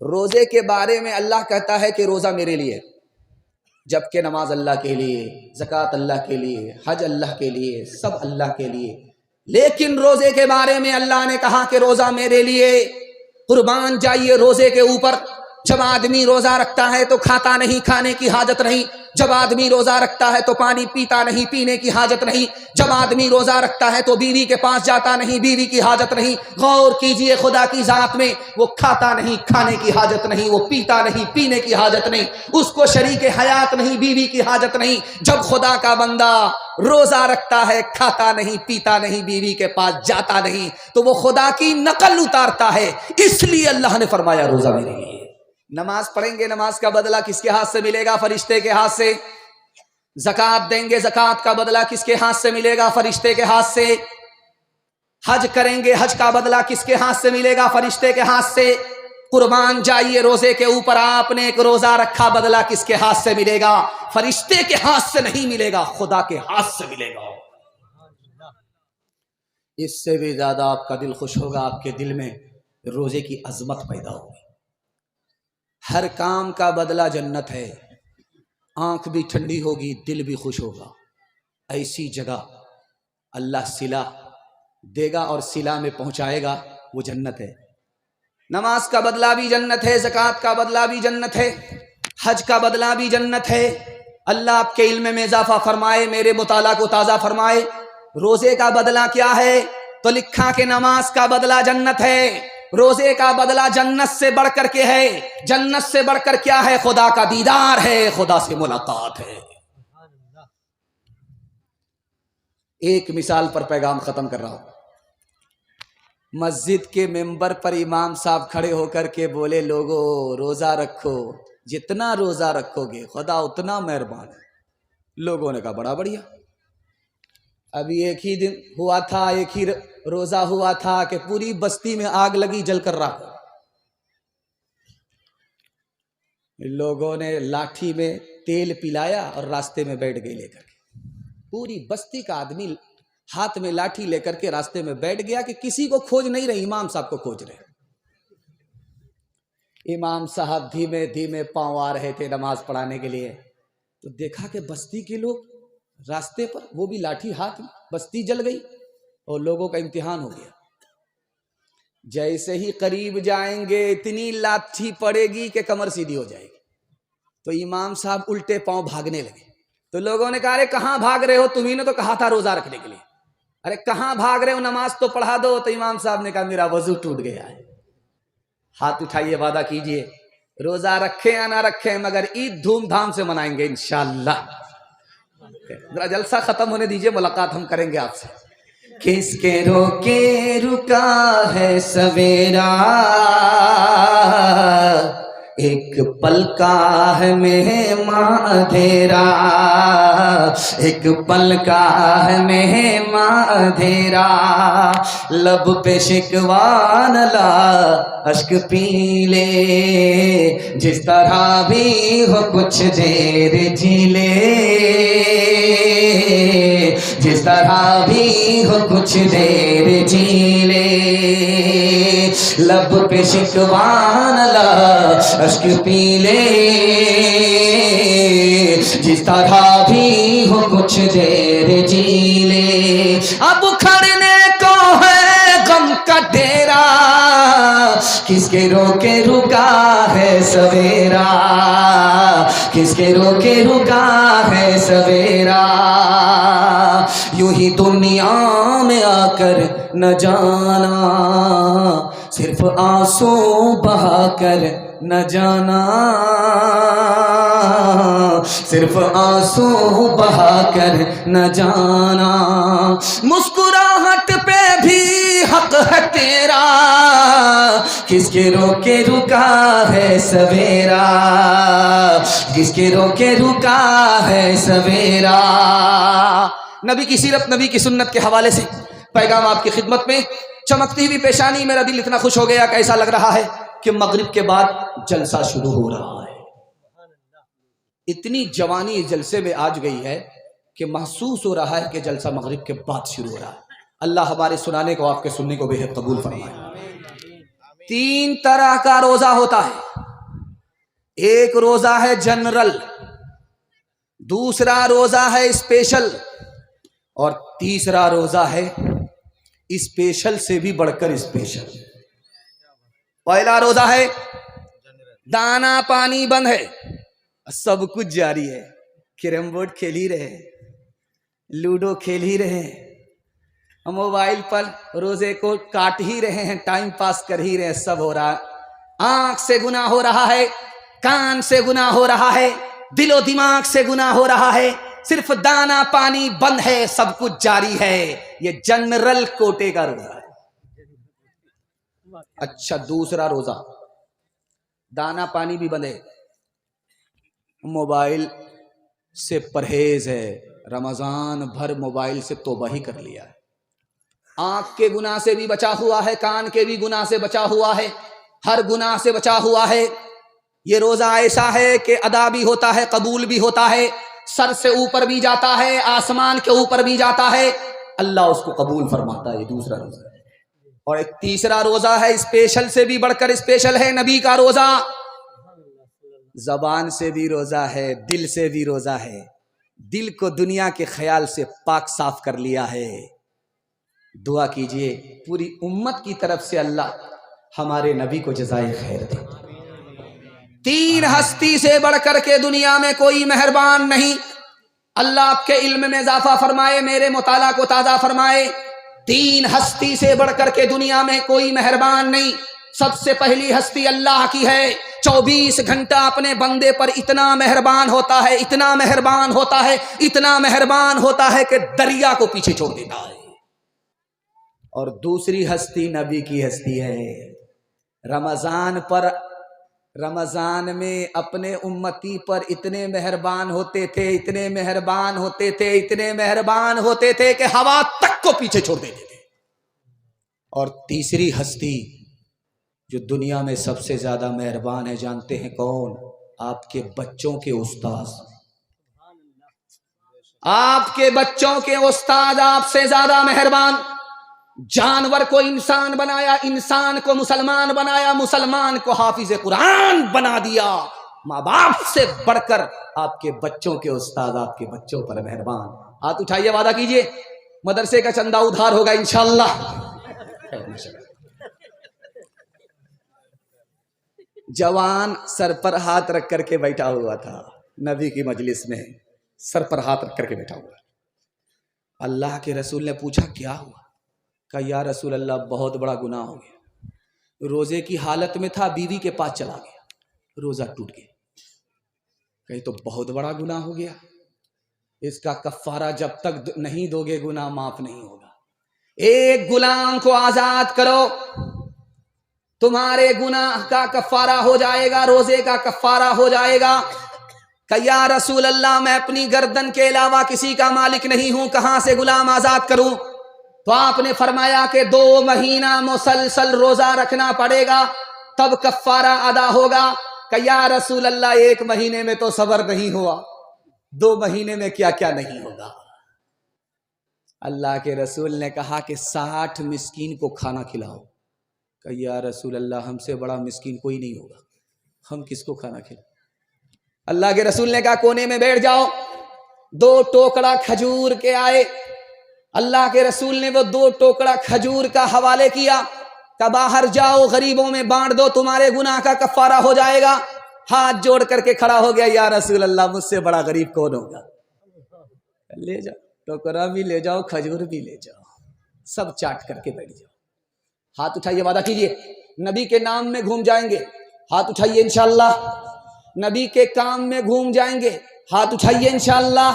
روزے کے بارے میں اللہ کہتا ہے کہ روزہ میرے لیے، جبکہ نماز اللہ کے لیے، زکوٰۃ اللہ کے لیے، حج اللہ کے لیے، سب اللہ کے لیے۔ لیکن روزے کے بارے میں اللہ نے کہا کہ روزہ میرے لیے۔ قربان جائیے روزے کے اوپر۔ جب آدمی روزہ رکھتا ہے تو کھاتا نہیں، کھانے کی حاجت نہیں۔ جب آدمی روزہ رکھتا ہے تو پانی پیتا نہیں، پینے کی حاجت نہیں۔ جب آدمی روزہ رکھتا ہے تو بیوی کے پاس جاتا نہیں، بیوی کی حاجت نہیں۔ غور کیجئے خدا کی ذات میں، وہ کھاتا نہیں، کھانے کی حاجت نہیں، وہ پیتا نہیں، پینے کی حاجت نہیں، اس کو شریک حیات نہیں، بیوی کی حاجت نہیں۔ جب خدا کا بندہ روزہ رکھتا ہے، کھاتا نہیں، پیتا نہیں، بیوی کے پاس جاتا نہیں، تو وہ خدا کی نقل اتارتا ہے۔ اس لیے اللہ نے فرمایا روزہ میرے لیے۔ نماز پڑھیں گے، نماز کا بدلہ کس کے ہاتھ سے ملے گا؟ فرشتے کے ہاتھ سے۔ زکوٰۃ دیں گے، زکوٰۃ کا بدلہ کس کے ہاتھ سے ملے گا؟ فرشتے کے ہاتھ سے۔ حج کریں گے، حج کا بدلہ کس کے ہاتھ سے ملے گا؟ فرشتے کے ہاتھ سے۔ قربان جائیے روزے کے اوپر آپ نے ایک روزہ رکھا، بدلہ کس کے ہاتھ سے ملے گا؟ فرشتے کے ہاتھ سے نہیں ملے گا، خدا کے ہاتھ سے ملے گا۔ اس سے بھی زیادہ آپ کا دل خوش ہوگا، آپ کے دل میں روزے کی عظمت پیدا ہوگی۔ ہر کام کا بدلہ جنت ہے۔ آنکھ بھی ٹھنڈی ہوگی، دل بھی خوش ہوگا۔ ایسی جگہ اللہ صلہ دے گا اور صلہ میں پہنچائے گا، وہ جنت ہے۔ نماز کا بدلہ بھی جنت ہے، زکوٰۃ کا بدلہ بھی جنت ہے، حج کا بدلہ بھی جنت ہے۔ اللہ آپ کے علم میں اضافہ فرمائے، میرے مطالعہ کو تازہ فرمائے۔ روزے کا بدلہ کیا ہے؟ تو لکھا کہ نماز کا بدلہ جنت ہے، روزے کا بدلہ جنت سے بڑھ کر کے ہے۔ جنت سے بڑھ کر کیا ہے؟ خدا کا دیدار ہے، خدا سے ملاقات ہے۔ ایک مثال پر پیغام ختم کر رہا ہوں۔ مسجد کے ممبر پر امام صاحب کھڑے ہو کر کے بولے، لوگو روزہ رکھو، جتنا روزہ رکھو گے خدا اتنا مہربان ہے۔ لوگوں نے کہا بڑا بڑھیا۔ ابھی ایک ہی دن ہوا تھا، ایک ہی روزہ ہوا تھا کہ پوری بستی میں آگ لگی، جل کر راکھ۔ لوگوں نے لاٹھی میں تیل پلایا اور راستے میں بیٹھ گئے لے کر کے۔ پوری بستی کا آدمی ہاتھ میں لاٹھی لے کر کے راستے میں بیٹھ گیا کہ کسی کو کھوج نہیں رہے، امام صاحب کو کھوج رہے۔ امام صاحب دھیمے دھیمے پاؤں آ رہے تھے نماز پڑھانے کے لیے، تو دیکھا کہ بستی کے لوگ راستے پر، وہ بھی لاٹھی ہاتھ میں، بستی جل گئی اور لوگوں کا امتحان ہو گیا۔ جیسے ہی قریب جائیں گے اتنی لاٹھی پڑے گی کہ کمر سیدھی ہو جائے گی۔ تو امام صاحب الٹے پاؤں بھاگنے لگے۔ تو لوگوں نے کہا ارے کہاں بھاگ رہے ہو، تمہیں نے تو کہا تھا روزہ رکھنے کے لیے، ارے کہاں بھاگ رہے ہو، نماز تو پڑھا دو۔ تو امام صاحب نے کہا میرا وضو ٹوٹ گیا ہے۔ ہاتھ اٹھائیے، وعدہ کیجئے روزہ رکھیں یا نہ رکھیں مگر عید دھوم دھام سے منائیں گے انشاءاللہ۔ ذرا جلسہ ختم ہونے دیجئے، ملاقات ہم کریں گے آپ سے۔ کس کے روکے رکا ہے سویرا، ایک پل کا ہے مہماں اندھیرا، ایک پل کا ہے مہماں اندھیرا، لب پہ شکوہ نہ لا اشک پی لے، جس طرح بھی ہو کچھ دیر جی لے، جس طرح بھی ہو کچھ دیر جی لے، لب پہ شکوہ نہ لا اشک پی لے، جس طرح بھی ہو کچھ دیر جی لے۔ اب کھڑنے کو ہے غم کا ڈیرا، کس کے روکے رکا ہے سویرا، کس کے روکے رکا ہے سویرا، یوں ہی دنیا میں آ کر نہ جانا، صرف آنسو بہا کر نہ جانا، صرف آنسو بہا کر نہ جانا، مسکراہٹ پہ بھی حق ہے تیرا، کس کے روکے رکا ہے سویرا، کس کے روکے رکا ہے سویرا۔ نبی کی سیرت، نبی کی سنت کے حوالے سے پیغام آپ کی خدمت میں۔ چمکتی ہوئی پیشانی، میرا دل اتنا خوش ہو گیا کہ ایسا لگ رہا ہے کہ مغرب کے بعد جلسہ شروع ہو رہا ہے۔ اتنی جوانی اس جلسے میں آج گئی ہے کہ محسوس ہو رہا ہے کہ جلسہ مغرب کے بعد شروع ہو رہا ہے۔ اللہ ہمارے سنانے کو، آپ کے سننے کو بے حد قبول فرمائے۔ 3 طرح کا روزہ ہوتا ہے۔ ایک روزہ ہے جنرل، دوسرا روزہ ہے اسپیشل، اور تیسرا روزہ ہے اسپیشل سے بھی بڑھ کر اسپیشل۔ پہلا روزہ ہے دانا پانی بند ہے، سب کچھ جاری ہے، کیرم بورڈ کھیل ہی رہے، لوڈو کھیل ہی رہے ہیں، موبائل پر روزے کو کاٹ ہی رہے ہیں، ٹائم پاس کر ہی رہے ہیں، سب ہو رہا ہے۔ آنکھ سے گناہ ہو رہا ہے، کان سے گناہ ہو رہا ہے، دل و دماغ سے گناہ ہو رہا ہے، صرف دانا پانی بند ہے، سب کچھ جاری ہے۔ یہ جنرل کوٹے کا روزہ ہے۔ اچھا دوسرا روزہ دانا پانی بھی بند ہے، موبائل سے پرہیز ہے، رمضان بھر موبائل سے توبہ ہی کر لیا ہے، آنکھ کے گناہ سے بھی بچا ہوا ہے، کان کے بھی گناہ سے بچا ہوا ہے، ہر گناہ سے بچا ہوا ہے۔ یہ روزہ ایسا ہے کہ ادا بھی ہوتا ہے، قبول بھی ہوتا ہے، سر سے اوپر بھی جاتا ہے، آسمان کے اوپر بھی جاتا ہے، اللہ اس کو قبول فرماتا ہے۔ یہ دوسرا روزہ ہے۔ اور ایک تیسرا روزہ ہے، اسپیشل سے بھی بڑھ کر اسپیشل ہے، نبی کا روزہ، زبان سے بھی روزہ ہے، دل سے بھی روزہ ہے، دل کو دنیا کے خیال سے پاک صاف کر لیا ہے۔ دعا کیجئے پوری امت کی طرف سے اللہ ہمارے نبی کو جزائے خیر دے۔ تین ہستی سے بڑھ کر کے دنیا میں کوئی مہربان نہیں۔ اللہ آپ کے علم میں اضافہ فرمائے، میرے مطالعہ کو تازہ فرمائے۔ تین ہستی سے بڑھ کر کے دنیا میں کوئی مہربان نہیں۔ سب سے پہلی ہستی اللہ کی ہے، 24 گھنٹہ اپنے بندے پر اتنا مہربان ہوتا ہے، اتنا مہربان ہوتا ہے، اتنا مہربان ہوتا ہے کہ دریا کو پیچھے چھوڑ دیتا ہے۔ اور دوسری ہستی نبی کی ہستی ہے۔ رمضان میں اپنے امتی پر اتنے مہربان ہوتے تھے، اتنے مہربان ہوتے تھے، اتنے مہربان ہوتے تھے کہ ہوا تک کو پیچھے چھوڑ دیتے تھے۔ اور تیسری ہستی جو دنیا میں سب سے زیادہ مہربان ہے، جانتے ہیں کون؟ آپ کے بچوں کے استاذ۔ آپ کے بچوں کے استاد آپ سے زیادہ مہربان۔ جانور کو انسان بنایا، انسان کو مسلمان بنایا، مسلمان کو حافظ قرآن بنا دیا۔ ماں باپ سے بڑھ کر آپ کے بچوں کے استاد آپ کے بچوں پر مہربان۔ ہاتھ اٹھائیے، وعدہ کیجئے مدرسے کا چندہ ادھار ہوگا انشاءاللہ۔ جوان سر پر ہاتھ رکھ کر کے بیٹھا ہوا تھا، نبی کی مجلس میں سر پر ہاتھ رکھ کر کے بیٹھا ہوا۔ اللہ کے رسول نے پوچھا کیا ہوا؟ کہا یا رسول اللہ بہت بڑا گناہ ہو گیا، روزے کی حالت میں تھا، بیوی کے پاس چلا گیا، روزہ ٹوٹ گیا۔ کہیں تو بہت بڑا گناہ ہو گیا، اس کا کفارہ جب تک نہیں دو گے گناہ معاف نہیں ہوگا۔ ایک غلام کو آزاد کرو، تمہارے گناہ کا کفارہ ہو جائے گا، روزے کا کفارہ ہو جائے گا۔ کہ یا رسول اللہ میں اپنی گردن کے علاوہ کسی کا مالک نہیں ہوں، کہاں سے غلام آزاد کروں؟ تو آپ نے فرمایا کہ 2 مہینہ مسلسل روزہ رکھنا پڑے گا، تب کفارہ ادا ہوگا۔ کہ یا رسول اللہ 1 مہینے میں تو صبر نہیں ہوا، 2 مہینے میں کیا کیا نہیں ہوگا؟ اللہ کے رسول نے کہا کہ 60 مسکین کو کھانا کھلاؤ۔ کہ یا رسول اللہ ہم سے بڑا مسکین کوئی نہیں ہوگا، ہم کس کو کھانا کھلائیں؟ اللہ کے رسول نے کہا کونے میں بیٹھ جاؤ۔ 2 ٹوکڑا کھجور کے آئے، اللہ کے رسول نے وہ 2 ٹوکڑا کھجور کا حوالے کیا کہ باہر جاؤ غریبوں میں بانٹ دو، تمہارے گناہ کا کفارہ ہو جائے گا۔ ہاتھ جوڑ کر کے کھڑا ہو گیا، یا رسول اللہ مجھ سے بڑا غریب کون ہوگا؟ لے جاؤ ٹوکرا بھی لے جاؤ، کھجور بھی لے جاؤ، سب چاٹ کر کے بیٹھ جاؤ۔ ہاتھ اٹھائیے، وعدہ کیجئے نبی کے نام میں گھوم جائیں گے، ہاتھ اٹھائیے انشاءاللہ۔ نبی کے کام میں گھوم جائیں گے، ہاتھ اٹھائیے انشاءاللہ۔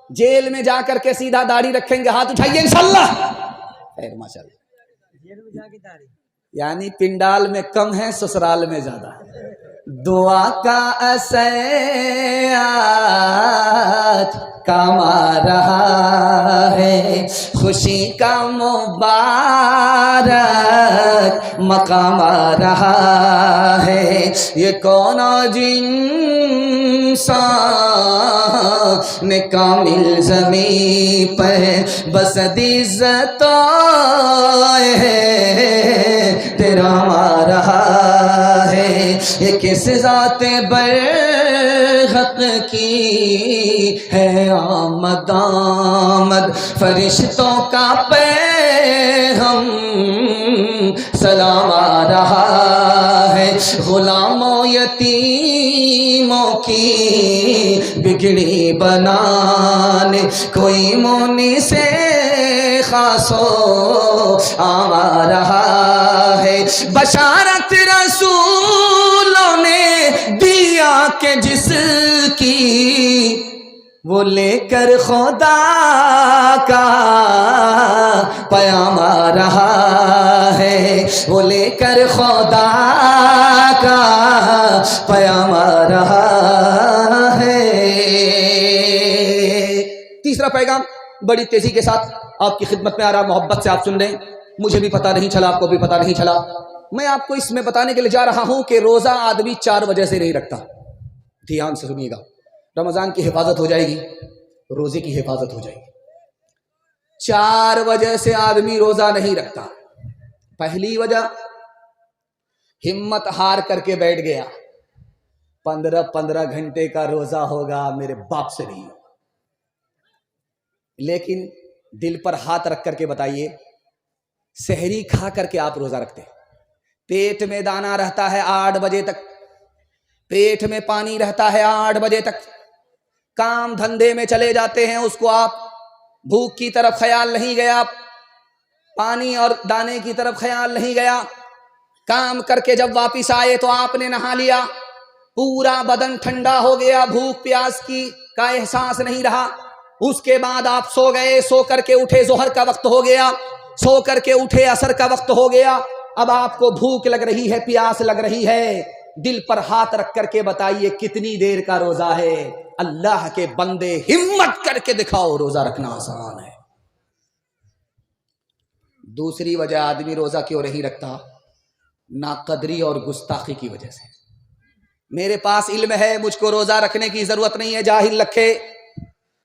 جیل میں جا کر کے سیدھا داڑھی رکھیں گے، ہاتھ اٹھائیے انشاءاللہ۔ خیر ماشاءاللہ، یعنی پنڈال میں کم ہے، سسرال میں زیادہ ہے۔ دعا کا اثر کما رہا ہے، خوشی کا مبارک مقام آ رہا ہے، یہ کون انسان کامل زمین پر بسد عزت تیرا آ رہا ہے، یہ کس ذات برحق کی ہے آمد آمد، فرشتوں کا پیغام سلام آ رہا ہے، غلاموں یتیموں کی بگڑی بنانے کوئی مونی سے خاصو آ رہا ہے، بشارت رسولوں نے دیا کہ جس کی وہ لے کر خدا کا پیام آ رہا ہے، وہ لے کر خدا کا پیام آ رہا ہے۔ تیسرا پیغام بڑی تیزی کے ساتھ آپ کی خدمت میں آ رہا، محبت سے آپ سن لیں، مجھے بھی پتہ نہیں چلا، آپ کو بھی پتہ نہیں چلا، میں آپ کو اس میں بتانے کے لیے جا رہا ہوں کہ روزہ آدمی 4 وجہ سے نہیں رکھتا۔ دھیان سے سنیے گا، رمضان کی حفاظت ہو جائے گی، روزے کی حفاظت ہو جائے گی۔ 4 وجہ سے آدمی روزہ نہیں رکھتا۔ پہلی وجہ، ہمت ہار کر کے بیٹھ گیا، 15 گھنٹے کا روزہ ہوگا، میرے باپ سے نہیں ہوگا۔ لیکن دل پر ہاتھ رکھ کر کے بتائیے، سحری کھا کر کے آپ روزہ رکھتے ہیں، پیٹ میں دانہ رہتا ہے 8 بجے تک، پیٹ میں پانی رہتا ہے 8 بجے تک، کام دھندے میں چلے جاتے ہیں، اس کو آپ بھوک کی طرف خیال نہیں گیا، پانی اور دانے کی طرف خیال نہیں گیا، کام کر کے جب واپس آئے تو آپ نے نہا لیا، پورا بدن ٹھنڈا ہو گیا، بھوک پیاس کی کا احساس نہیں رہا، اس کے بعد آپ سو گئے، سو کر کے اٹھے، ظہر کا وقت ہو گیا، سو کر کے اٹھے، عصر کا وقت ہو گیا، اب آپ کو بھوک لگ رہی ہے، پیاس لگ رہی ہے، دل پر ہاتھ رکھ کر کے بتائیے کتنی دیر کا روزہ ہے؟ اللہ کے بندے ہمت کر کے دکھاؤ، روزہ رکھنا آسان ہے۔ دوسری وجہ آدمی روزہ کیوں نہیں رکھتا؟ ناقدری اور گستاخی کی وجہ سے۔ میرے پاس علم ہے، مجھ کو روزہ رکھنے کی ضرورت نہیں ہے، جاہل رکھے،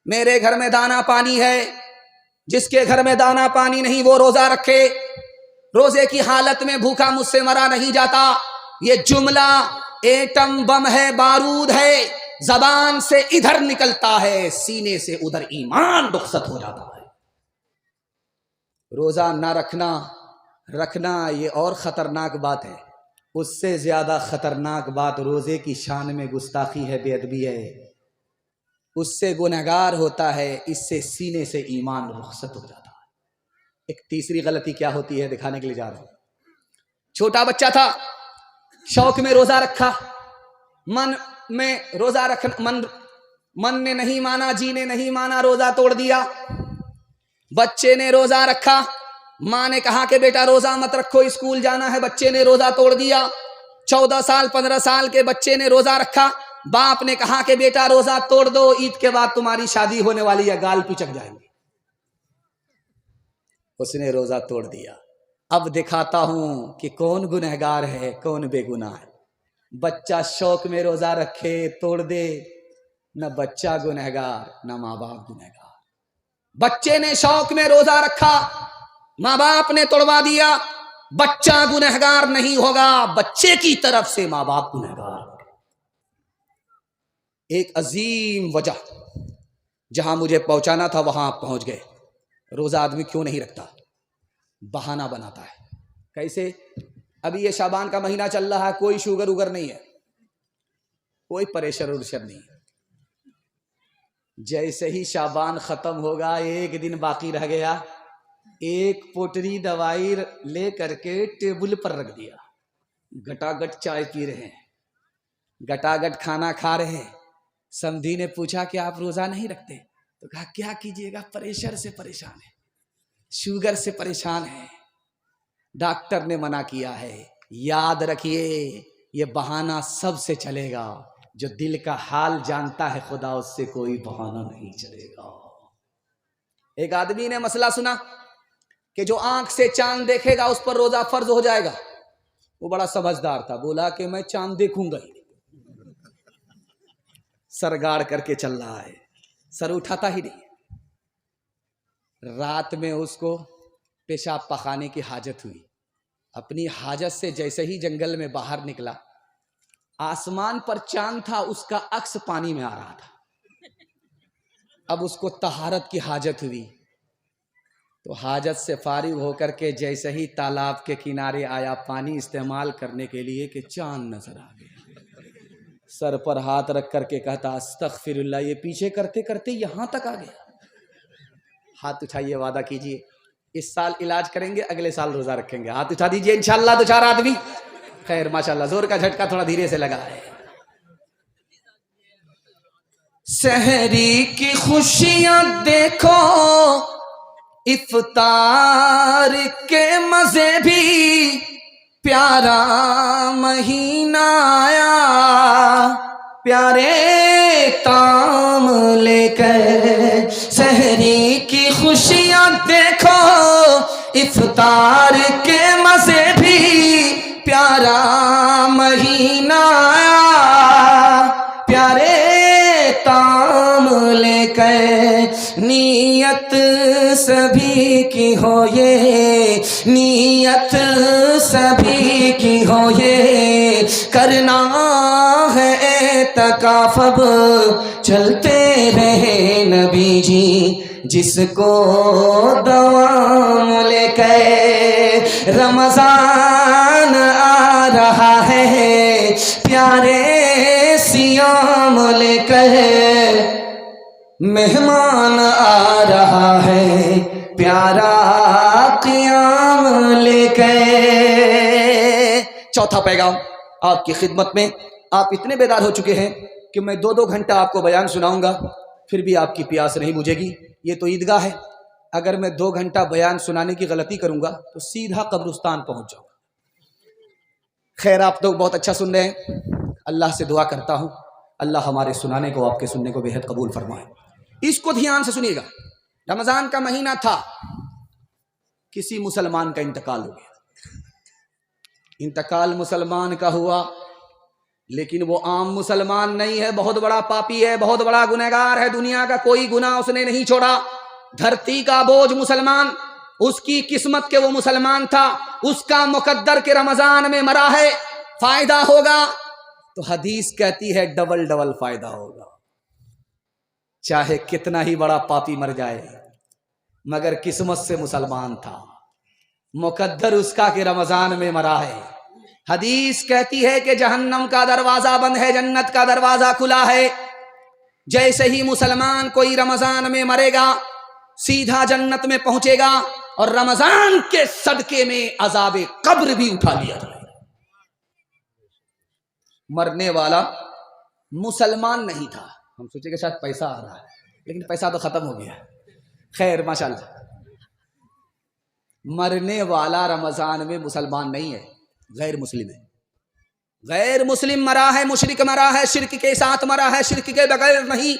میرے گھر میں دانا پانی ہے، جس کے گھر میں دانا پانی نہیں وہ روزہ رکھے، روزے کی حالت میں بھوکا مجھ سے مرا نہیں جاتا، یہ جملہ ایٹم بم ہے، بارود ہے، زبان سے ادھر نکلتا ہے، سینے سے ادھر ایمان رخصت ہو جاتا ہے۔ روزہ نہ رکھنا یہ اور خطرناک بات ہے، اس سے زیادہ خطرناک بات روزے کی شان میں گستاخی ہے، بے ادبی ہے، اس سے گنہگار ہوتا ہے، اس سے سینے سے ایمان رخصت ہو جاتا ہے۔ ایک تیسری غلطی کیا ہوتی ہے دکھانے کے لیے جا رہا ہوں۔ چھوٹا بچہ تھا، شوق میں روزہ رکھا، من میں روزہ رکھنا، من نے نہیں مانا، جی نے نہیں مانا، روزہ توڑ دیا۔ بچے نے روزہ رکھا، ماں نے کہا کہ بیٹا روزہ مت رکھو، اسکول جانا ہے، بچے نے روزہ توڑ دیا۔ 14 سال 15 سال کے بچے نے روزہ رکھا، باپ نے کہا کہ بیٹا روزہ توڑ دو، عید کے بعد تمہاری شادی ہونے والی ہے، گال پچک جائیں گے۔ اس نے روزہ توڑ دیا۔ اب دکھاتا ہوں کہ کون گنہگار ہے، کون بے گناہ ہے۔ بچہ شوق میں روزہ رکھے، توڑ دے، نہ بچہ گنہگار نہ ماں باپ گنہگار۔ بچے نے شوق میں روزہ رکھا، ماں باپ نے توڑوا دیا، بچہ گنہگار نہیں ہوگا، بچے کی طرف سے ماں باپ گنہگار۔ ایک عظیم وجہ جہاں مجھے پہنچانا تھا وہاں آپ پہنچ گئے۔ روزہ آدمی کیوں نہیں رکھتا؟ بہانہ بناتا ہے۔ کیسے؟ ابھی یہ شعبان کا مہینہ چل رہا ہے، کوئی شوگر وگر نہیں ہے، کوئی پریشر ورشر نہیں ہے۔ جیسے ہی شعبان ختم ہوگا، ایک دن باقی رہ گیا، ایک پوٹری دوائی لے کر کے ٹیبل پر رکھ دیا، گٹا گٹ چائے پی رہے ہیں، گٹا گٹ کھانا کھا رہے ہیں۔ سمدھی نے پوچھا کہ آپ روزہ نہیں رکھتے؟ تو کہا کیا کیجیے گا، پریشر سے پریشان ہے، شوگر سے پریشان ہے، ڈاکٹر نے منع کیا ہے۔ یاد رکھیے یہ بہانہ سب سے چلے گا، جو دل کا حال جانتا ہے خدا اس سے کوئی بہانہ نہیں چلے گا۔ ایک آدمی نے مسئلہ سنا کہ جو آنکھ سے چاند دیکھے گا اس پر روزہ فرض ہو جائے گا۔ وہ بڑا سمجھدار تھا، بولا کہ میں چاند دیکھوں گا ہی، سر گاڑ کر کے چل رہا ہے، سر اٹھاتا ہی نہیں۔ رات میں اس کو پیشاب پخانے کی حاجت ہوئی، اپنی حاجت سے جیسے ہی جنگل میں باہر نکلا، آسمان پر چاند تھا، اس کا عکس پانی میں آ رہا تھا۔ اب اس کو طہارت کی حاجت ہوئی تو حاجت سے فارغ ہو کر کے جیسے ہی تالاب کے کنارے آیا پانی استعمال کرنے کے لیے کہ چاند نظر آ گیا، سر پر ہاتھ رکھ کر کے کہتا استغفر اللہ، یہ پیچھے کرتے کرتے یہاں تک آ گیا۔ ہاتھ اٹھائیے، وعدہ کیجئے اس سال علاج کریں گے، اگلے سال روزہ رکھیں گے۔ ہاتھ اٹھا دیجئے، انشاءاللہ دو چار آدمی۔ خیر ماشاءاللہ، زور کا جھٹکا تھوڑا دھیرے سے لگا ہے۔ سحری کی خوشیاں دیکھو، افطار کے مزے بھی، پیارا مہینہ آیا، پیارے تام لے کر۔ سحری کی خوشیاں دیکھو، افطار کے مزے بھی، پیارا مہینہ آیا، پیارے تام لے کر۔ نیت سبھی کی ہو یہ، نیت سبھی کی ہو یہ، کرنا ہے اعتکاف اب چلتے رہے نبی جی، جس کو دوام لے کے۔ رمضان آ رہا ہے، پیارے سیام لے کر، مہمان آ رہا ہے، پیارا قیام لے کے۔ چوتھا پیغام آپ کی خدمت میں، آپ اتنے بیدار ہو چکے ہیں کہ میں 2 گھنٹہ آپ کو بیان سناؤں گا، پھر بھی آپ کی پیاس نہیں بجھے گی۔ یہ تو عیدگاہ ہے، اگر میں 2 گھنٹہ بیان سنانے کی غلطی کروں گا تو سیدھا قبرستان پہنچ جاؤں گا۔ خیر آپ لوگ بہت اچھا سن رہے ہیں، اللہ سے دعا کرتا ہوں اللہ ہمارے سنانے کو، آپ کے سننے کو بے حد قبول فرمائے۔ اس کو دھیان سے سنیے گا۔ رمضان کا مہینہ تھا، کسی مسلمان کا انتقال ہو گیا۔ انتقال مسلمان کا ہوا، لیکن وہ عام مسلمان نہیں ہے، بہت بڑا پاپی ہے، بہت بڑا گنہگار ہے، دنیا کا کوئی گناہ اس نے نہیں چھوڑا، دھرتی کا بوجھ مسلمان، اس کی قسمت کہ وہ مسلمان تھا، اس کا مقدر کہ رمضان میں مرا ہے، فائدہ ہوگا تو حدیث کہتی ہے ڈبل ڈبل فائدہ ہوگا، چاہے کتنا ہی بڑا پاپی مر جائے، مگر قسمت سے مسلمان تھا، مقدر اس کا کہ رمضان میں مرا ہے۔ حدیث کہتی ہے کہ جہنم کا دروازہ بند ہے، جنت کا دروازہ کھلا ہے، جیسے ہی مسلمان کوئی رمضان میں مرے گا سیدھا جنت میں پہنچے گا، اور رمضان کے صدقے میں عذاب قبر بھی اٹھا لیا جائے گا۔ مرنے والا مسلمان نہیں تھا، ہم سوچے کہ شاید پیسہ آ رہا ہے، لیکن پیسہ تو ختم ہو گیا۔ خیر ماشاءاللہ، مرنے والا رمضان میں مسلمان نہیں ہے، غیر مسلم ہے۔ غیر مسلم مرا ہے، مشرک مرا ہے، شرک کے ساتھ مرا ہے، شرک کے بغیر نہیں،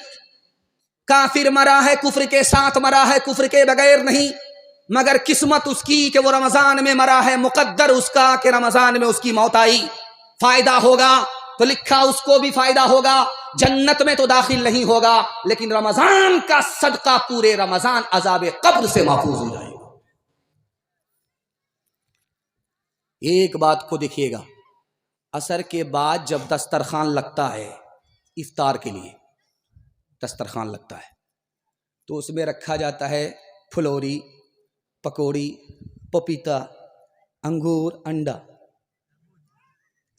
کافر مرا ہے، کفر کے ساتھ مرا ہے، کفر کے بغیر نہیں، مگر قسمت اس کی کہ وہ رمضان میں مرا ہے، مقدر اس کا کہ رمضان میں اس کی موت آئی، فائدہ ہوگا تو لکھا اس کو بھی فائدہ ہوگا، جنت میں تو داخل نہیں ہوگا، لیکن رمضان کا صدقہ پورے رمضان عذاب قبر سے محفوظ ہو جائے گا۔ ایک بات کو دیکھیے گا، عصر کے بعد جب دسترخوان لگتا ہے افطار کے لیے، دسترخوان لگتا ہے تو اس میں رکھا جاتا ہے پھلوری، پکوڑی، پپیتا، انگور، انڈا،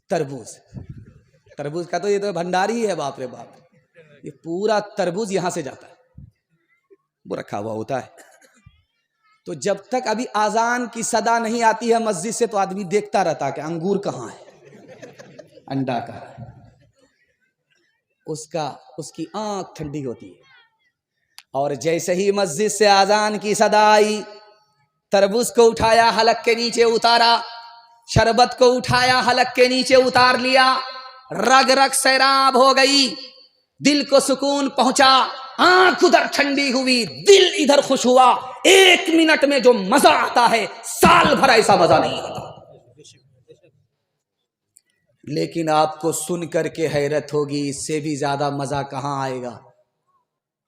تربوز۔ تربوز کا تو یہ تو بھنڈاری ہے، باپ رے باپ، یہ پورا تربوز یہاں سے جاتا ہے، وہ رکھا ہوا ہوتا ہے۔ تو جب تک ابھی اذان کی صدا نہیں آتی ہے مسجد سے تو آدمی دیکھتا رہتا کہ انگور کہاں ہے، انڈا کہاں ہے، اس کی آنکھ ٹھنڈی ہوتی ہے۔ اور جیسے ہی مسجد سے اذان کی صدا آئی، تربوز کو اٹھایا حلق کے نیچے اتارا، شربت کو اٹھایا حلق کے نیچے اتار لیا، رگ رگ سیراب ہو گئی، دل کو سکون پہنچا، آنکھ ادھر ٹھنڈی ہوئی، دل ادھر خوش ہوا۔ 1 منٹ میں جو مزہ آتا ہے سال بھر ایسا مزہ نہیں ہوتا۔ لیکن آپ کو سن کر کے حیرت ہوگی، اس سے بھی زیادہ مزہ کہاں آئے گا؟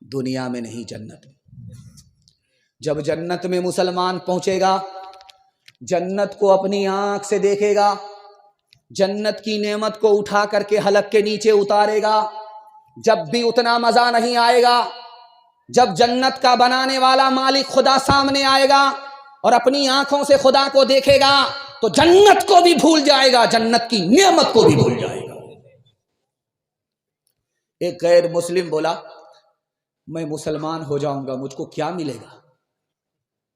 دنیا میں نہیں، جنت میں۔ جب جنت میں مسلمان پہنچے گا، جنت کو اپنی آنکھ سے دیکھے گا، جنت کی نعمت کو اٹھا کر کے حلق کے نیچے اتارے گا، جب بھی اتنا مزہ نہیں آئے گا۔ جب جنت کا بنانے والا مالک خدا سامنے آئے گا اور اپنی آنکھوں سے خدا کو دیکھے گا تو جنت کو بھی بھول جائے گا، جنت کی نعمت کو بھی بھول جائے گا۔ ایک غیر مسلم بولا میں مسلمان ہو جاؤں گا، مجھ کو کیا ملے گا؟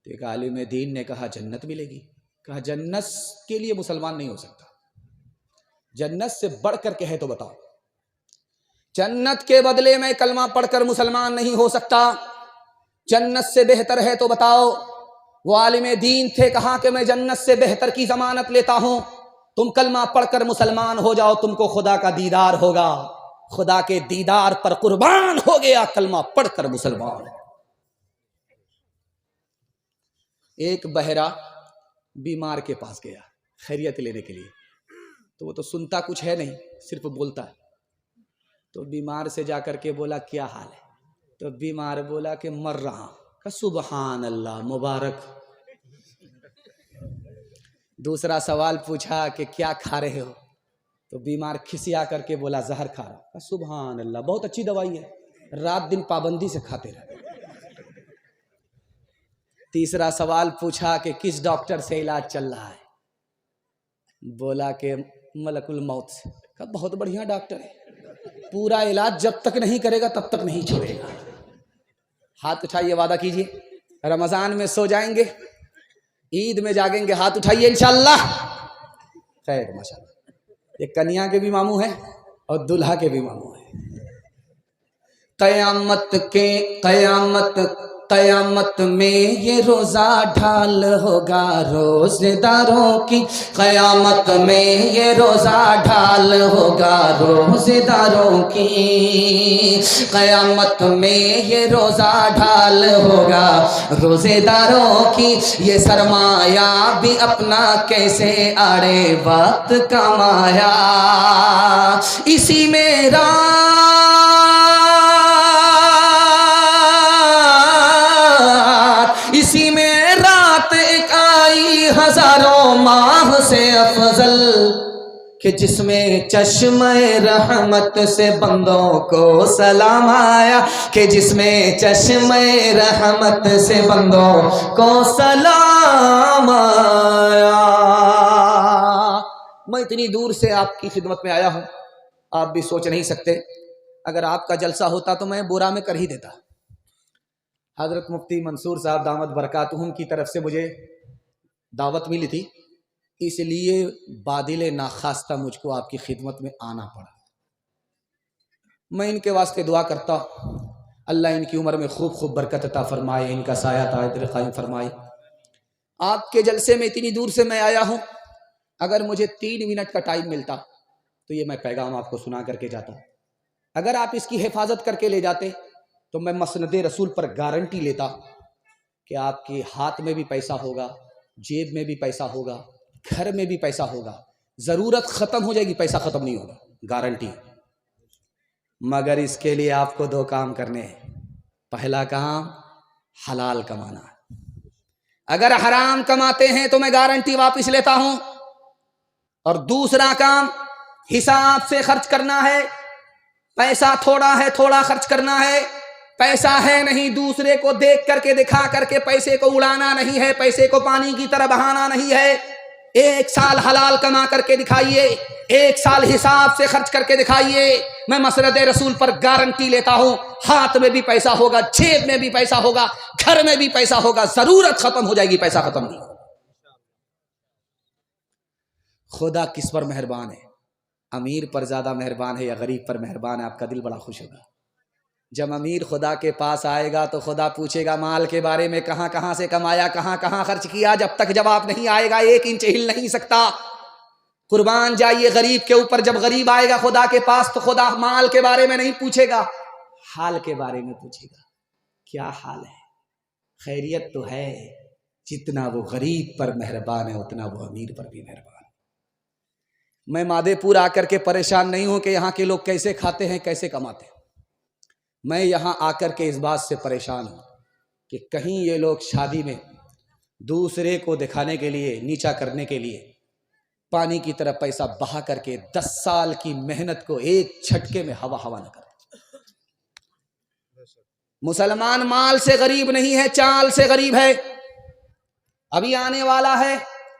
ایک عالم دین نے کہا جنت ملے گی۔ کہا جنت کے لیے مسلمان نہیں ہو سکتا، جنت سے بڑھ کر کے ہے تو بتاؤ۔ جنت کے بدلے میں کلمہ پڑھ کر مسلمان نہیں ہو سکتا، جنت سے بہتر ہے تو بتاؤ۔ وہ عالم دین تھے، کہا کہ میں جنت سے بہتر کی ضمانت لیتا ہوں، تم کلمہ پڑھ کر مسلمان ہو جاؤ، تم کو خدا کا دیدار ہوگا۔ خدا کے دیدار پر قربان ہو گیا، کلمہ پڑھ کر مسلمان۔ ایک بہرا بیمار کے پاس گیا خیریت لینے کے لیے، تو وہ تو سنتا کچھ ہے نہیں، صرف بولتا ہے۔ تو بیمار سے جا کر کے بولا کیا حال ہے؟ تو بیمار بولا کہ مر رہا ہوں۔ کہ سبحان اللہ، مبارک۔ دوسرا سوال پوچھا کہ کیا کھا رہے ہو؟ تو بیمار کھسیا کر کے بولا زہر کھا رہا۔ کہ سبحان اللہ، بہت اچھی دوائی ہے، رات دن پابندی سے کھاتے رہے۔ تیسرا سوال پوچھا کہ کس ڈاکٹر سے علاج چل رہا ہے؟ بولا کہ ملک الموت سے۔ کہا بہت بڑھیا ڈاکٹر ہے، پورا علاج جب تک نہیں کرے گا تب تک نہیں چھوڑے گا۔ ہاتھ اٹھائیے، وعدہ کیجئے رمضان میں سو جائیں گے، عید میں جاگیں گے، ہاتھ اٹھائیے انشاءاللہ۔ خیر ماشاءاللہ، یہ کنیا کے بھی ماموں ہیں اور دلہا کے بھی ماموں ہیں۔ قیامت میں یہ روزہ ڈھال ہوگا روزے داروں کی، قیامت میں یہ روزہ ڈھال ہوگا روزے داروں کی، قیامت میں یہ روزہ ڈھال ہوگا روزے داروں کی۔ یہ سرمایہ بھی اپنا کیسے آڑے وقت کمایا، اسی میں اسی میں رات ایک آئی ہزاروں ماہ سے افضل، کہ جس میں چشمہ رحمت سے بندوں کو سلام آیا، کہ جس میں چشمہ رحمت سے بندوں کو سلام آیا۔ میں اتنی دور سے آپ کی خدمت میں آیا ہوں، آپ بھی سوچ نہیں سکتے، اگر آپ کا جلسہ ہوتا تو میں بورا میں کر ہی دیتا۔ حضرت مفتی منصور صاحب دامت برکاتہم کی طرف سے مجھے دعوت ملی تھی، اس لیے بادل ناخواستہ مجھ کو آپ کی خدمت میں آنا پڑا۔ میں ان کے واسطے دعا کرتا، اللہ ان کی عمر میں خوب خوب برکت عطا فرمائے، ان کا سایہ دائر قائم فرمائے۔ آپ کے جلسے میں اتنی دور سے میں آیا ہوں، اگر مجھے 3 منٹ کا ٹائم ملتا تو یہ میں پیغام آپ کو سنا کر کے جاتا۔ اگر آپ اس کی حفاظت کر کے لے جاتے تو میں مسند رسول پر گارنٹی لیتا کہ آپ کے ہاتھ میں بھی پیسہ ہوگا، جیب میں بھی پیسہ ہوگا، گھر میں بھی پیسہ ہوگا، ضرورت ختم ہو جائے گی، پیسہ ختم نہیں ہوگا، گارنٹی۔ مگر اس کے لیے آپ کو 2 کام کرنے ہیں۔ پہلا کام حلال کمانا، اگر حرام کماتے ہیں تو میں گارنٹی واپس لیتا ہوں، اور دوسرا کام حساب سے خرچ کرنا ہے، پیسہ تھوڑا ہے تھوڑا خرچ کرنا ہے، پیسہ ہے نہیں دوسرے کو دیکھ کر کے دکھا کر کے پیسے کو اڑانا نہیں ہے، پیسے کو پانی کی طرح بہانا نہیں ہے۔ 1 سال حلال کما کر کے دکھائیے، 1 سال حساب سے خرچ کر کے دکھائیے، میں مسند رسول پر گارنٹی لیتا ہوں، ہاتھ میں بھی پیسہ ہوگا، جیب میں بھی پیسہ ہوگا، گھر میں بھی پیسہ ہوگا، ضرورت ختم ہو جائے گی، پیسہ ختم نہیں ہوگا۔ خدا کس پر مہربان ہے؟ امیر پر زیادہ مہربان ہے یا غریب پر مہربان ہے؟ آپ کا دل بڑا خوش ہوگا۔ جب امیر خدا کے پاس آئے گا تو خدا پوچھے گا مال کے بارے میں، کہاں کہاں سے کمایا، کہاں کہاں خرچ کیا؟ جب تک جواب نہیں آئے گا 1 انچ ہل نہیں سکتا۔ قربان جائیے غریب کے اوپر. جب غریب آئے گا خدا کے پاس تو خدا مال کے بارے میں نہیں پوچھے گا, حال کے بارے میں پوچھے گا. کیا حال ہے؟ خیریت تو ہے. جتنا وہ غریب پر مہربان ہے اتنا وہ امیر پر بھی مہربان. میں مادے پور آ کر کے پریشان نہیں ہوں کہ یہاں کے لوگ کیسے کھاتے ہیں کیسے کماتے ہیں. میں یہاں آ کر کے اس بات سے پریشان ہوں کہ کہیں یہ لوگ شادی میں دوسرے کو دکھانے کے لیے, نیچا کرنے کے لیے پانی کی طرح پیسہ بہا کر کے 10 سال کی محنت کو ایک جھٹکے میں ہوا ہوا نہ کریں. مسلمان مال سے غریب نہیں ہے, چال سے غریب ہے. ابھی آنے والا ہے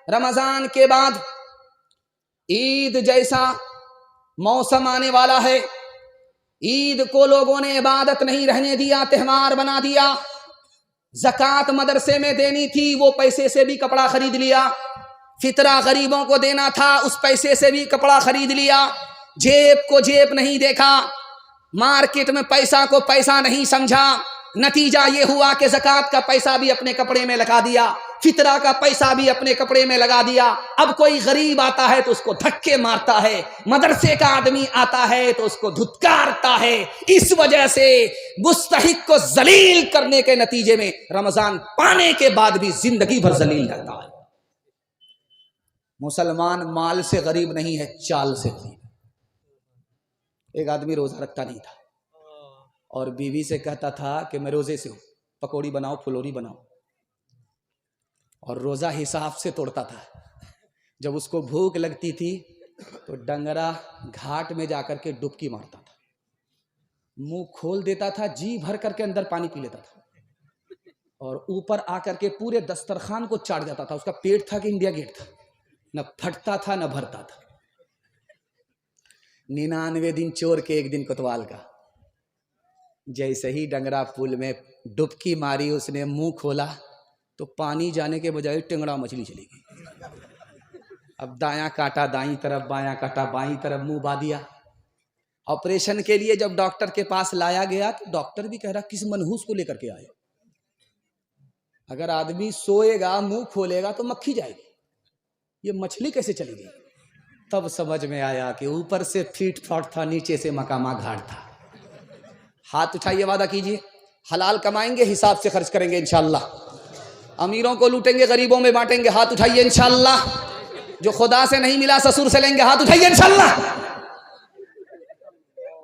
رمضان کے بعد عید جیسا موسم آنے والا ہے. عید کو لوگوں نے عبادت نہیں رہنے دیا, تہوار بنا دیا. زکوٰۃ مدرسے میں دینی تھی, وہ پیسے سے بھی کپڑا خرید لیا. فطرہ غریبوں کو دینا تھا, اس پیسے سے بھی کپڑا خرید لیا. جیب کو جیب نہیں دیکھا, مارکیٹ میں پیسہ کو پیسہ نہیں سمجھا. نتیجہ یہ ہوا کہ زکوٰۃ کا پیسہ بھی اپنے کپڑے میں لگا دیا, فطرہ کا پیسہ بھی اپنے کپڑے میں لگا دیا. اب کوئی غریب آتا ہے تو اس کو دھکے مارتا ہے, مدرسے کا آدمی آتا ہے تو اس کو دھتکارتا ہے. اس وجہ سے مستحق کو ذلیل کرنے کے نتیجے میں رمضان پانے کے بعد بھی زندگی بھر ذلیل رہتا ہے. مسلمان مال سے غریب نہیں ہے, چال سے غریب. ایک آدمی روزہ رکھتا نہیں تھا اور بیوی سے کہتا تھا کہ میں روزے سے ہوں, پکوڑی بناؤ پھلوری بناؤ, اور روزہ حساب سے توڑتا تھا. جب اس کو بھوک لگتی تھی تو ڈنگرا گھاٹ میں جا کر کے ڈبکی مارتا تھا, منہ کھول دیتا تھا, جی بھر کر کے اندر پانی پی لیتا تھا, اور اوپر آ کر کے پورے دسترخوان کو چاٹ جاتا تھا. اس کا پیٹ تھا کہ انڈیا گیٹ تھا, نہ پھٹتا تھا نہ بھرتا تھا. 99 دن چور کے ایک دن کوتوال کا. جیسے ہی ڈنگرا پل میں ڈبکی ماری, اس نے منہ کھولا تو پانی جانے کے بجائے ٹنگڑا مچھلی چلی گئی. اب دایاں کاٹا دائیں طرف, بایاں کاٹا بائیں طرف, منہ با دیا. آپریشن کے لیے جب ڈاکٹر کے پاس لایا گیا تو ڈاکٹر بھی کہہ رہا کس منحوس کو لے کر کے آئے. اگر آدمی سوئے گا منہ کھولے گا تو مکھی جائے گی, یہ مچھلی کیسے چلی گئی؟ تب سمجھ میں آیا کہ اوپر سے پھیٹ پھاٹ تھا, نیچے سے مقامہ گھاٹ تھا. ہاتھ اٹھائیے, وعدہ کیجئے حلال کمائیں گے, حساب سے خرچ کریں گے انشاءاللہ. امیروں کو لوٹیں گے, غریبوں میں بانٹیں گے. ہاتھ اٹھائیے انشاءاللہ. جو خدا سے نہیں ملا سسر سے لیں گے. ہاتھ اٹھائیے انشاءاللہ.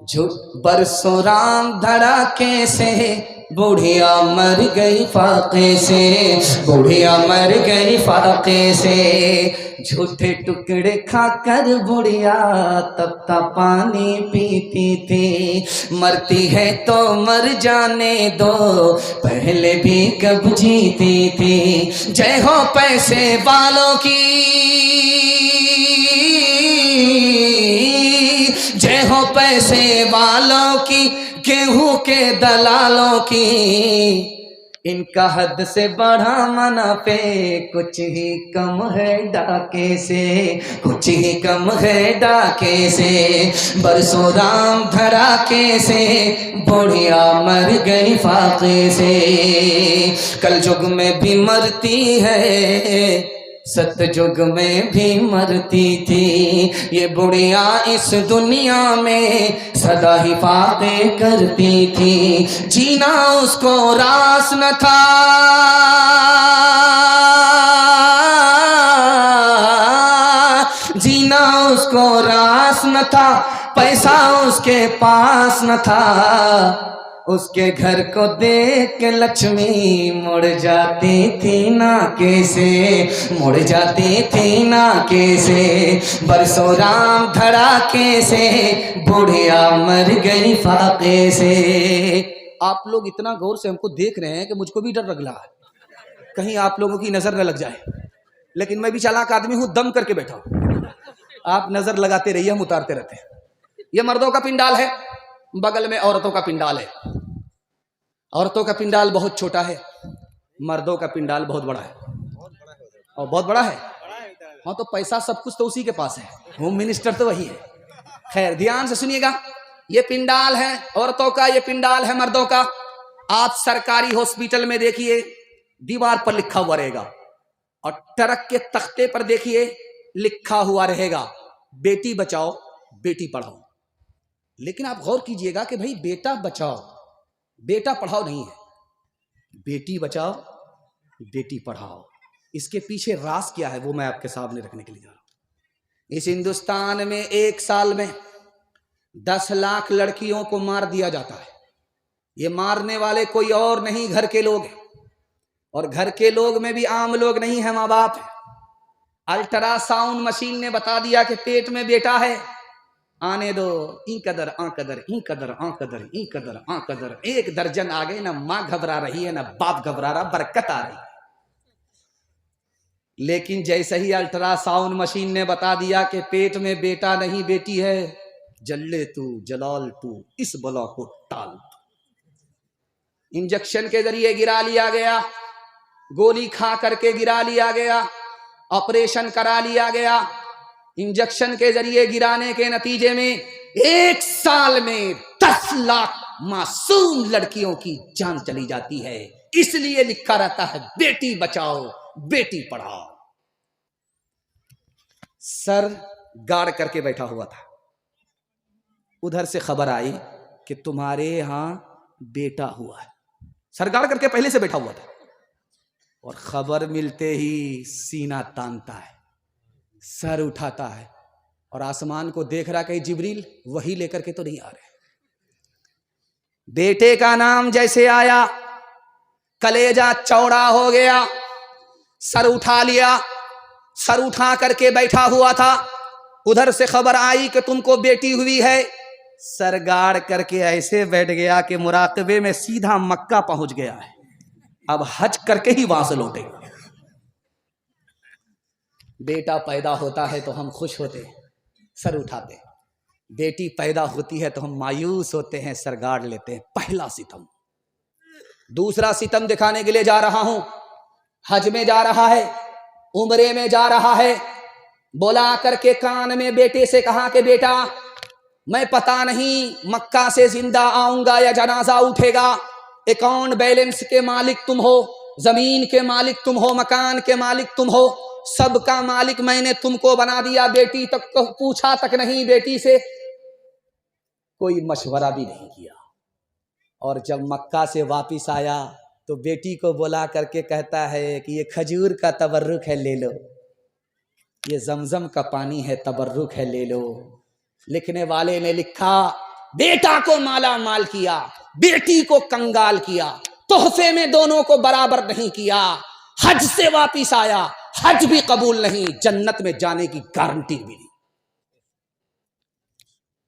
جو برسوں رام دھڑاکے سے بوڑھیا مر گئی فاقے سے, بوڑھیا مر گئی فاقے سے. جھوٹے ٹکڑے کھا کر بڑھیا تپتا پانی پیتی تھی. مرتی ہے تو مر جانے دو, پہلے بھی کب جیتی تھی. جے ہو پیسے والوں کی, جے ہو پیسے والوں کی, گیہوں کے دلالوں کی. ان کا حد سے بڑھا منافع کچھ ہی کم ہے ڈاکے سے, کچھ ہی کم ہے ڈاکے سے. برسوں رام دھڑاکے سے بڑھیا مر گئی فاقے سے. کل جگ میں بھی مرتی ہے, ست جگ میں بھی مرتی تھی. یہ بڑھیا اس دنیا میں سدا ہی فاقے کرتی تھی. جینا اس کو راس نہ تھا, جینا اس کو راس نہ تھا, پیسہ اس کے پاس نہ تھا. اس کے گھر کو دیکھ کے لکشمی مڑ جاتی تھی ناکے سے, مڑ جاتی تھی ناکے سے. برسوں رام دھڑاکے سے بڑھیا مر گئی فاقے سے. آپ لوگ اتنا غور سے ہم کو دیکھ رہے ہیں کہ مجھ کو بھی ڈر لگ رہا ہے کہیں آپ لوگوں کی نظر نہ لگ جائے, لیکن میں بھی چالاک آدمی ہوں, دم کر کے بیٹھا ہوں. آپ نظر لگاتے رہیے, ہم اتارتے رہتے ہیں. یہ مردوں کا پنڈال ہے, بغل میں عورتوں کا پنڈال ہے. عورتوں کا پنڈال بہت چھوٹا ہے, مردوں کا پنڈال بہت بڑا ہے. اور بہت بڑا ہے. ہاں تو پیسہ سب کچھ تو اسی کے پاس ہے, ہوم منسٹر تو وہی ہے. خیر دھیان سے سنیے گا, یہ پنڈال ہے عورتوں کا, یہ پنڈال ہے مردوں کا. آپ سرکاری ہاسپٹل میں دیکھیے دیوار پر لکھا ہوا رہے گا, اور ٹرک کے تختے پر دیکھیے لکھا ہوا رہے گا بیٹی بچاؤ بیٹی پڑھاؤ، لیکن آپ غور کیجئے گا کہ بھائی بیٹا بچاؤ بیٹا پڑھاؤ نہیں ہے، بیٹی بچاؤ بیٹی پڑھاؤ، اس کے پیچھے راز کیا ہے وہ میں آپ کے سامنے رکھنے کے لیے جا رہا ہوں۔ اس ہندوستان میں ایک سال میں 10 لاکھ لڑکیوں کو مار دیا جاتا ہے، یہ مارنے والے کوئی اور نہیں گھر کے لوگ ہیں، اور گھر کے لوگ میں بھی عام لوگ نہیں ہیں، ماں باپ ہیں۔ الٹرا ساؤنڈ مشین نے بتا دیا کہ پیٹ میں بیٹا ہے، آنے دو، این قدر آن قدر این قدر آن قدر این قدر آن قدر، 1 درجن آ گئے، نہ ماں گھبرا رہی ہے نہ باپ گھبرا رہا، برکت آ رہی ہے۔ لیکن جیسے ہی الٹرا ساؤنڈ مشین نے بتا دیا کہ پیٹ میں بیٹا نہیں بیٹی ہے، جلے تو جلال تو اس بلا کو ٹال، انجیکشن کے ذریعے گرا لیا گیا، گولی کھا کر کے گرا لیا گیا، آپریشن کرا لیا گیا۔ انجیکشن کے ذریعے گرانے کے نتیجے میں 1 سال میں 10 لاکھ معصوم لڑکیوں کی جان چلی جاتی ہے۔ اس لیے لکھا رہتا ہے بیٹی بچاؤ بیٹی پڑھاؤ۔ سر گاڑ کر کے بیٹھا ہوا تھا، ادھر سے خبر آئی کہ تمہارے ہاں بیٹا ہوا ہے، سر گاڑ کر کے پہلے سے بیٹھا ہوا تھا، اور خبر ملتے ہی سینہ تانتا ہے، سر اٹھاتا ہے اور آسمان کو دیکھ رہا کہ جبریل وہی لے کر کے تو نہیں آ رہے۔ بیٹے کا نام جیسے آیا کلیجہ چوڑا ہو گیا، سر اٹھا لیا، سر اٹھا کر کے بیٹھا ہوا تھا، ادھر سے خبر آئی کہ تم کو بیٹی ہوئی ہے، سر گاڑ کر کے ایسے بیٹھ گیا کہ مراقبے میں سیدھا مکہ پہنچ گیا ہے، اب حج کر کے ہی وہاں سے لوٹے گا۔ بیٹا پیدا ہوتا ہے تو ہم خوش ہوتے ہیں، سر اٹھاتے ہیں، بیٹی پیدا ہوتی ہے تو ہم مایوس ہوتے ہیں، سر گاڑ لیتے ہیں۔ پہلا ستم۔ دوسرا ستم دکھانے کے لیے جا رہا ہوں، حج میں جا رہا ہے، عمرے میں جا رہا ہے، بلا کر کے کان میں بیٹے سے کہا کہ بیٹا میں پتا نہیں مکہ سے زندہ آؤں گا یا جنازہ اٹھے گا، اکاؤنٹ بیلنس کے مالک تم ہو، زمین کے مالک تم ہو، مکان کے مالک تم ہو، سب کا مالک میں نے تم کو بنا دیا، بیٹی تک کو پوچھا تک نہیں، بیٹی سے کوئی مشورہ بھی نہیں کیا۔ اور جب مکہ سے واپس آیا تو بیٹی کو بلا کر کے کہتا ہے کہ یہ کھجور کا تبرک ہے لے لو، یہ زمزم کا پانی ہے تبرک ہے لے لو۔ لکھنے والے نے لکھا بیٹا کو مالا مال کیا، بیٹی کو کنگال کیا، تحفے میں دونوں کو برابر نہیں کیا، حج سے واپس آیا، حج بھی قبول نہیں، جنت میں جانے کی گارنٹی بھی نہیں۔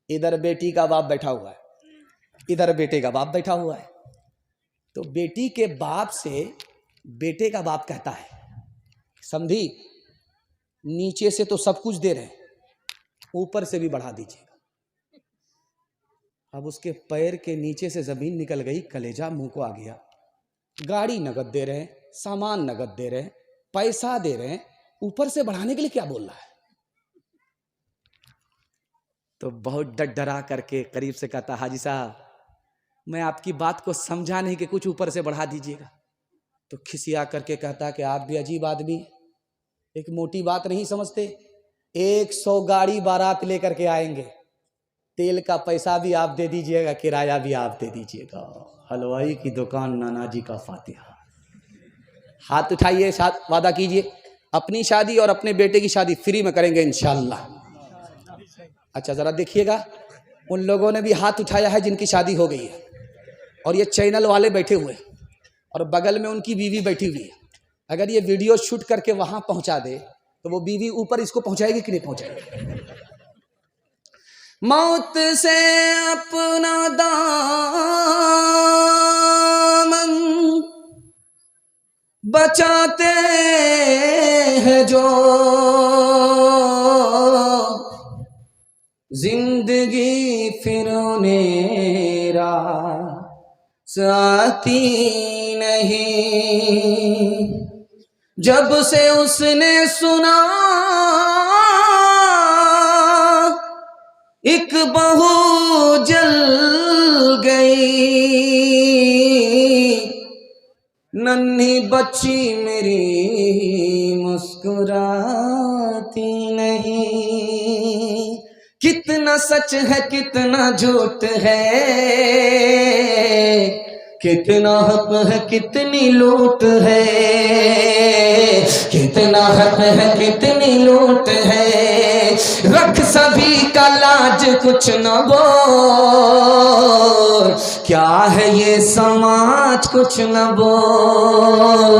ادھر بیٹی کا باپ بیٹھا ہوا ہے، ادھر بیٹے کا باپ بیٹھا ہوا ہے، تو بیٹی کے باپ سے بیٹے کا باپ کہتا ہے سمجھی نیچے سے تو سب کچھ دے رہے ہیں، اوپر سے بھی بڑھا دیجیے گا۔ اب اس کے پیر کے نیچے سے زمین نکل گئی، کلیجہ منہ کو آ گیا، گاڑی نگد دے رہے ہیں، سامان نگد دے رہے ہیں، پیسہ دے رہے ہیں، اوپر سے بڑھانے کے لیے کیا بول رہا ہے؟ تو بہت ڈر ڈرا کر کے قریب سے کہتا حاجی صاحب میں آپ کی بات کو سمجھا نہیں کہ کچھ اوپر سے بڑھا دیجیے گا۔ تو کھسیا کر کے کہتا کہ آپ بھی عجیب آدمی، ایک موٹی بات نہیں سمجھتے، 100 گاڑی بارات لے کر کے آئیں گے، تیل کا پیسہ بھی آپ دے دیجئے گا، کرایہ بھی آپ دے دیجئے گا، حلوائی کی دکان نانا جی کا فاتحہ۔ ہاتھ اٹھائیے، وعدہ کیجئے اپنی شادی اور اپنے بیٹے کی شادی فری میں کریں گے انشاءاللہ۔ اچھا ذرا دیکھیے گا، ان لوگوں نے بھی ہاتھ اٹھایا ہے جن کی شادی ہو گئی ہے، اور یہ چینل والے بیٹھے ہوئے ہیں، اور بغل میں ان کی بیوی بیٹھی ہوئی ہے۔ اگر یہ ویڈیو شوٹ کر کے وہاں پہنچا دے تو وہ بیوی اوپر اس کو پہنچائے گی کہ نہیں پہنچائے گی؟ موت سے اپنا دامن بچاتے ہیں جو، زندگی پھر انہیں راس آتی نہیں۔ جب سے اس نے سنا ایک بہو جل گئی، ننھی بچی میری مسکراتی نہیں۔ سچ ہے کتنا جھوٹ ہے، کتنا حق ہے کتنی لوٹ ہے، کتنا حق ہے کتنی لوٹ ہے، رکھ سبھی کا لاج کچھ نہ بول، کیا ہے یہ سماج کچھ نہ بول،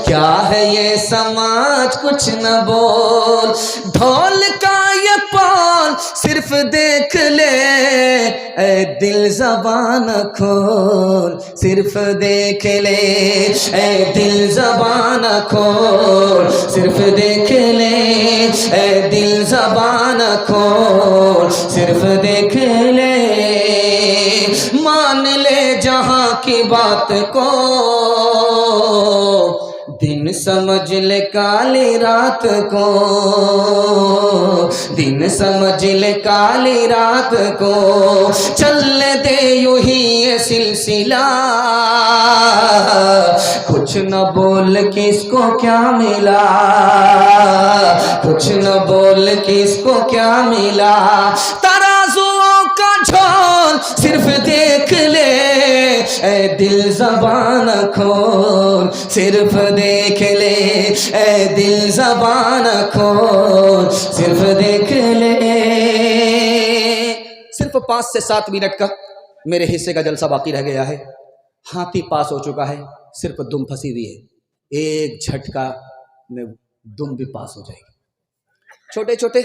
کیا ہے یہ سماج کچھ نہ بول، ڈھول کا یہ پال صرف دیکھ لے اے دل زبان کھول، صرف دیکھ لے اے دل زبان کھول، صرف دیکھ لے اے دل زبان کھول، صرف دیکھ لے، مان لے جہاں کی بات کو، دن سمجھ لے کالی رات کو، دن سمجھ لے کالی رات کو، چلنے دے یوں ہی یہ سلسلہ، کچھ نہ بول کس کو کیا ملا، کچھ نہ بول کس کو کیا ملا، ترازوؤں کا جھول صرف دیکھ لے اے دل زبان کھول، صرف دیکھ لے اے دل زبان کھول، صرف دیکھ لے۔ صرف 5 سے 7 منٹ کا میرے حصے کا جلسہ باقی رہ گیا ہے، ہاتھی پاس ہو چکا ہے، صرف دم پھنسی ہوئی ہے، ایک جھٹکا میں دم بھی پاس ہو جائے گی۔ چھوٹے چھوٹے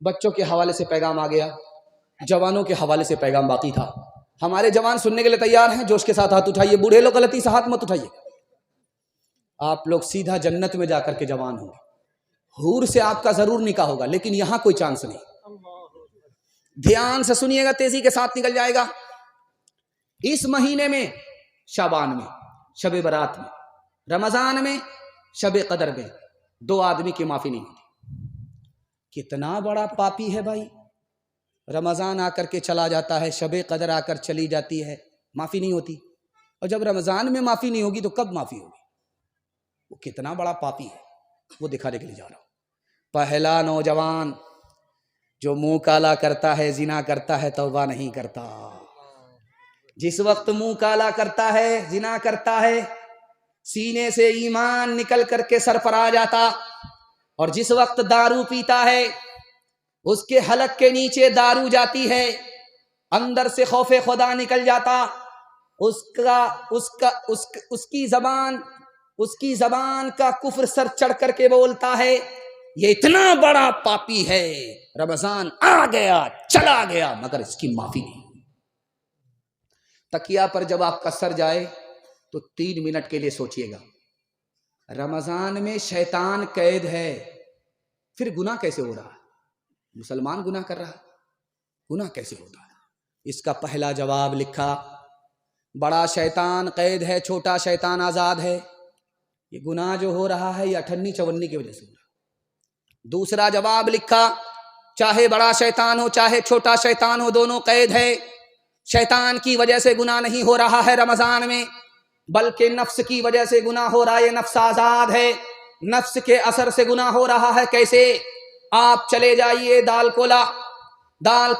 بچوں کے حوالے سے پیغام آ گیا، جوانوں کے حوالے سے پیغام باقی تھا۔ ہمارے جوان سننے کے لیے تیار ہیں؟ جوش کے ساتھ ہاتھ اٹھائیے، بوڑھے لوگ غلطی سے ہاتھ مت اٹھائیے۔ آپ لوگ سیدھا جنت میں جا کر کے جوان ہوں گے، حور سے آپ کا ضرور نکاح ہوگا، لیکن یہاں کوئی چانس نہیں۔ دھیان سے سنیے گا، تیزی کے ساتھ نکل جائے گا۔ اس مہینے میں، شعبان میں، شب برات میں، رمضان میں، شب قدر میں 2 آدمی کی معافی نہیں ہوتی۔ کتنا بڑا پاپی ہے بھائی، رمضان آ کر کے چلا جاتا ہے، شب قدر آ کر چلی جاتی ہے، معافی نہیں ہوتی، اور جب رمضان میں معافی نہیں ہوگی تو کب معافی ہوگی؟ وہ کتنا بڑا پاپی ہے، وہ دکھانے کے لیے جا رہا ہوں۔ پہلا نوجوان جو منہ کالا کرتا ہے، زنا کرتا ہے، توبہ نہیں کرتا۔ جس وقت منہ کالا کرتا ہے، زنا کرتا ہے، سینے سے ایمان نکل کر کے سر پر آ جاتا، اور جس وقت دارو پیتا ہے، اس کے حلق کے نیچے دارو جاتی ہے، اندر سے خوف خدا نکل جاتا، اس کی زبان کا کفر سر چڑھ کر کے بولتا ہے، یہ اتنا بڑا پاپی ہے، رمضان آ گیا چلا گیا مگر اس کی معافی نہیں۔ تکیہ پر جب آپ کا سر جائے تو 3 منٹ کے لیے سوچئے گا، رمضان میں شیطان قید ہے، پھر گناہ کیسے ہو رہا ہے؟ مسلمان گناہ کر رہا ہے، گناہ کیسے ہوتا ہے؟ اس کا پہلا جواب لکھا، بڑا شیطان قید ہے، چھوٹا شیطان آزاد ہے۔ یہ گناہ جو ہو رہا ہے یہ 58-54 کی وجہ سے ہو رہا ہے۔ دوسرا جواب لکھا، چاہے بڑا شیطان ہو چاہے چھوٹا شیطان ہو، دونوں قید ہے۔ شیطان کی وجہ سے گناہ نہیں ہو رہا ہے رمضان میں، بلکہ نفس کی وجہ سے گناہ ہو رہا ہے۔ یہ نفس آزاد ہے، نفس کے اثر سے گناہ ہو رہا ہے۔ کیسے؟ آپ چلے جائیے دال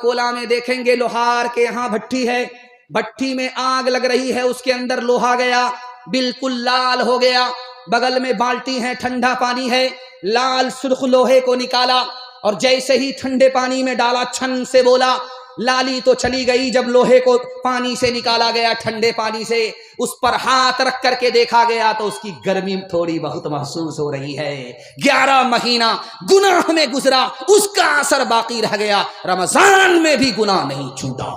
کولا میں دیکھیں گے لوہار کے یہاں بھٹی ہے، بھٹی میں آگ لگ رہی ہے، اس کے اندر لوہا گیا، بالکل لال ہو گیا، بغل میں بالٹی ہے، ٹھنڈا پانی ہے، لال سرخ لوہے کو نکالا، اور جیسے ہی ٹھنڈے پانی میں ڈالا، چھن سے بولا، لالی تو چلی گئی۔ جب لوہے کو پانی سے نکالا گیا، ٹھنڈے پانی سے اس پر ہاتھ رکھ کر کے دیکھا گیا تو اس کی گرمی تھوڑی بہت محسوس ہو رہی ہے۔ 11 مہینہ گناہ میں گزرا، اس کا اثر باقی رہ گیا، رمضان میں بھی گناہ نہیں چھوٹا۔